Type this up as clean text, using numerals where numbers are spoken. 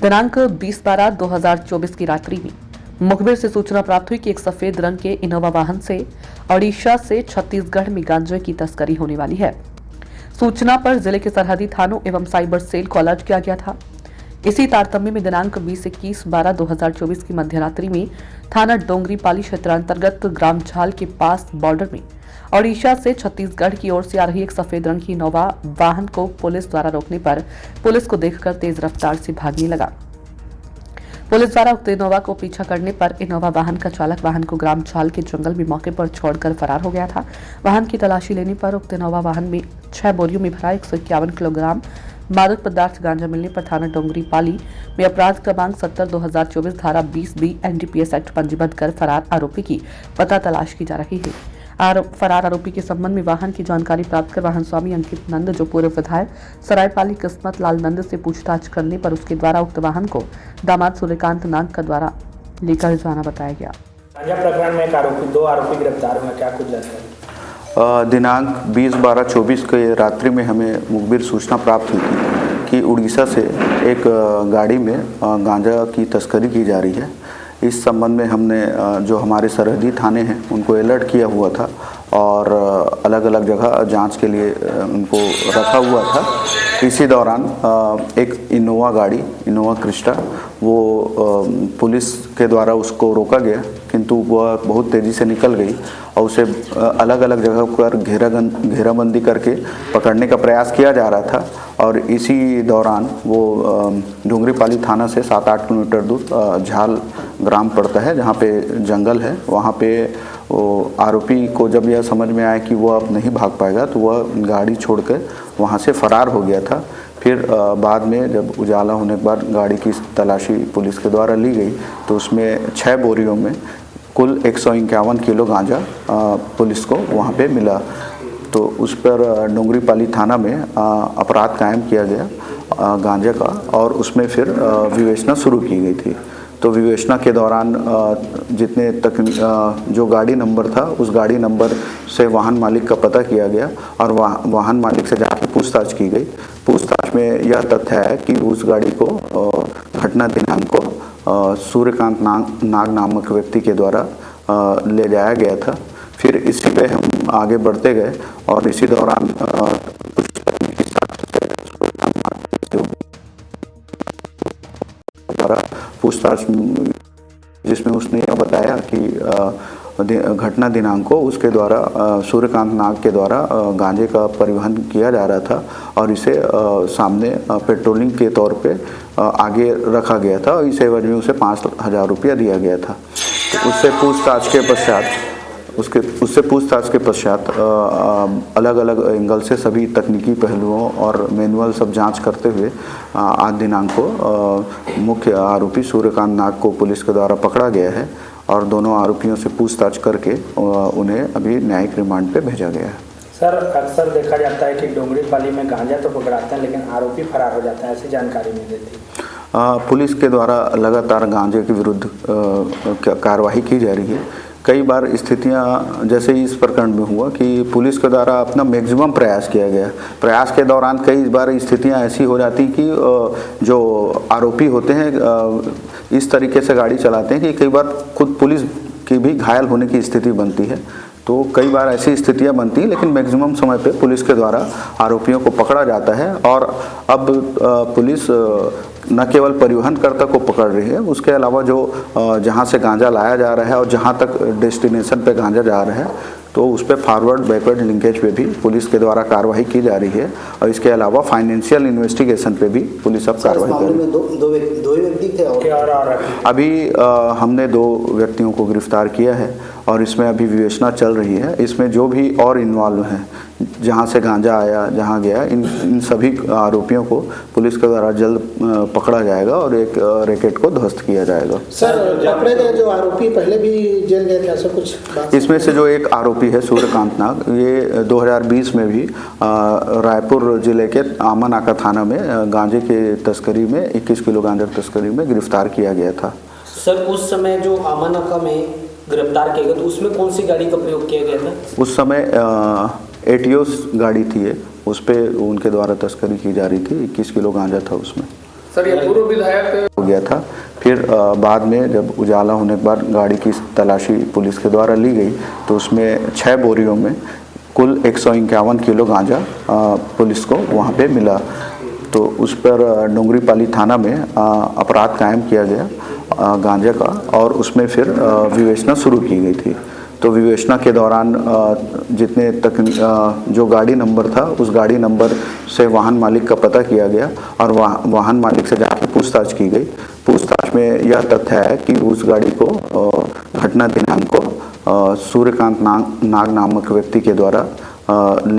दिनांक 20/12/2024 की रात्रि में मुखबिर से सूचना प्राप्त हुई कि एक सफेद रंग के इनोवा वाहन से ओडिशा से छत्तीसगढ़ में गांजे की तस्करी होने वाली है। सूचना पर जिले के सरहदी थानों एवं साइबर सेल को अलर्ट किया गया था। इसी तारतम्य में दिनांक 20-21/12/2024 की मध्यरात्रि में थाना डोंगरीपाली क्षेत्र अंतर्गत ग्राम झाल के पास बॉर्डर में ओडिशा से छत्तीसगढ़ की ओर से आ रही एक सफेद रंग की इनोवा वाहन को पुलिस द्वारा रोकने पर पुलिस को देखकर तेज रफ्तार से भागने लगा। पुलिस द्वारा उक्त इनोवा को पीछा करने पर इनोवा वाहन का चालक वाहन को ग्राम झाल के जंगल में मौके पर छोड़कर फरार हो गया था। वाहन की तलाशी लेने पर उक्त इनोवा वाहन में 6 बोरियों में भरा 151 किलोग्राम मादक पदार्थ गांजा मिलने पर थाना डोंगरीपाली में अपराध क्रमांक 70/2024 धारा 20B NDPS एक्ट पंजीबद्ध कर फरार आरोपी की पता तलाश की जा रही है। फरार आरोपी के संबंध में वाहन की जानकारी प्राप्त कर वाहन स्वामी अंकित नंद, जो पूर्व विधायक सरायपाली किस्मत लाल नंद से पूछताछ करने पर उसके द्वारा उक्त वाहन को दामाद सूर्यकांत नाग का द्वारा लेकर जाना बताया गया। गांजा प्रकरण में दो आरोपी गिरफ्तार हुए, क्या कुछ जानकारी? दिनांक 20/12/24 के रात्रि में हमें मुखबिर सूचना प्राप्त हुई थी कि उड़ीसा से एक गाड़ी में गांजा की तस्करी की जा रही है। इस संबंध में हमने जो हमारे सरहदी थाने हैं उनको अलर्ट किया हुआ था और अलग अलग जगह जांच के लिए उनको रखा हुआ था। इसी दौरान एक इनोवा क्रिस्टा वो पुलिस के द्वारा उसको रोका गया, किंतु वह बहुत तेज़ी से निकल गई और उसे अलग अलग जगह पर घेराबंदी करके पकड़ने का प्रयास किया जा रहा था। और इसी दौरान वो डोंगरीपाली थाना से 7-8 किलोमीटर दूर झाल ग्राम पड़ता है, जहाँ पे जंगल है। वहाँ पे वो आरोपी को जब यह समझ में आया कि वह अब नहीं भाग पाएगा तो वह गाड़ी छोड़कर वहाँ से फरार हो गया था। फिर बाद में जब उजाला होने के बाद गाड़ी की तलाशी पुलिस के द्वारा ली गई तो उसमें 6 बोरियों में कुल 151 किलो गांजा पुलिस को वहाँ पे मिला। तो उस पर डोंगरीपाली थाना में अपराध कायम किया गया गांजा का और उसमें फिर विवेचना शुरू की गई थी। तो विवेचना के दौरान जितने तक जो गाड़ी नंबर था उस गाड़ी नंबर से वाहन मालिक का पता किया गया और वाहन मालिक से जाकर पूछताछ की गई। पूछताछ में यह तथ्य है कि उस गाड़ी को घटना दिनांक को सूर्यकांत नाग नामक व्यक्ति के द्वारा ले जाया गया था। फिर इसी पे हम आगे बढ़ते गए और इसी दौरान पूछताछ जिसमें उसने यह बताया कि घटना दिनांक को उसके द्वारा सूर्यकांत नाग के द्वारा गांजे का परिवहन किया जा रहा था और इसे सामने पेट्रोलिंग के तौर पे आगे रखा गया था और इस एवज में उसे 5,000 रुपया दिया गया था। तो उससे पूछताछ के पश्चात अलग अलग एंगल से सभी तकनीकी पहलुओं और मैनुअल सब जांच करते हुए आज दिनांक को मुख्य आरोपी सूर्यकांत नाग को पुलिस के द्वारा पकड़ा गया है और दोनों आरोपियों से पूछताछ करके उन्हें अभी न्यायिक रिमांड पे भेजा गया है। सर, अक्सर देखा जाता है कि डोंगरीपाली में गांजा तो पकड़ाते हैं लेकिन आरोपी फरार हो जाता है, ऐसी जानकारी नहीं देती। पुलिस के द्वारा लगातार गांजे के विरुद्ध कार्रवाई की जा रही है। कई बार स्थितियां जैसे इस प्रकरण में हुआ कि पुलिस के द्वारा अपना मैक्सिमम प्रयास किया गया। प्रयास के दौरान कई बार स्थितियां ऐसी हो जाती कि जो आरोपी होते हैं इस तरीके से गाड़ी चलाते हैं कि कई बार खुद पुलिस की भी घायल होने की स्थिति बनती है। तो कई बार ऐसी स्थितियां बनती हैं, लेकिन मैक्सिमम समय पे पुलिस के द्वारा आरोपियों को पकड़ा जाता है। और अब पुलिस न केवल परिवहनकर्ता को पकड़ रही है, उसके अलावा जो जहां से गांजा लाया जा रहा है और जहां तक डेस्टिनेशन पे गांजा जा रहा है तो उस पर फॉरवर्ड बैकवर्ड लिंकेज पे भी पुलिस के द्वारा कार्रवाई की जा रही है। और इसके अलावा फाइनेंशियल इन्वेस्टिगेशन पे भी पुलिस अब कार्रवाई कर रही है। दो व्यक्ति थे और अभी हमने 2 व्यक्तियों को गिरफ्तार किया है और इसमें अभी विवेचना चल रही है। इसमें जो भी और इन्वॉल्व हैं, जहां से गांजा आया, जहां गया, इन सभी आरोपियों को पुलिस के द्वारा जल्द पकड़ा जाएगा और एक रैकेट को ध्वस्त किया जाएगा। सर, पकड़े गए जो आरोपी पहले भी जेल गए थे, ऐसा कुछ? इसमें से जो एक आरोपी है सूर्यकांत नाग, ये 2020 में भी रायपुर जिले के आमानाका थाना में गांजे के तस्करी में 21 किलो गांजा तस्करी में गिरफ्तार किया गया था। सर, उस समय जो आमानाका में गिरफ्तार किया गया तो उसमें कौन सी गाड़ी का प्रयोग किया गया था? उस समय एटियोस गाड़ी थी, उस पर उनके द्वारा तस्करी की जा रही थी। 21 किलो गांजा था उसमें। सर, ये पूर्व विधायक गया था। फिर बाद में जब उजाला होने के बाद गाड़ी की तलाशी पुलिस के द्वारा ली गई तो उसमें 6 बोरियों में कुल 151 किलो गांजा पुलिस को वहाँ पे मिला। तो उस पर डोंगरीपाली थाना में अपराध कायम किया गया गांजा का, और उसमें फिर विवेचना शुरू की गई थी। तो विवेचना के दौरान जितने तक जो गाड़ी नंबर था उस गाड़ी नंबर से वाहन मालिक का पता किया गया और वाहन मालिक से जाकर पूछताछ की गई। पूछताछ में यह तथ्य है कि उस गाड़ी को घटना दिनांक को सूर्यकांत नाग नामक व्यक्ति के द्वारा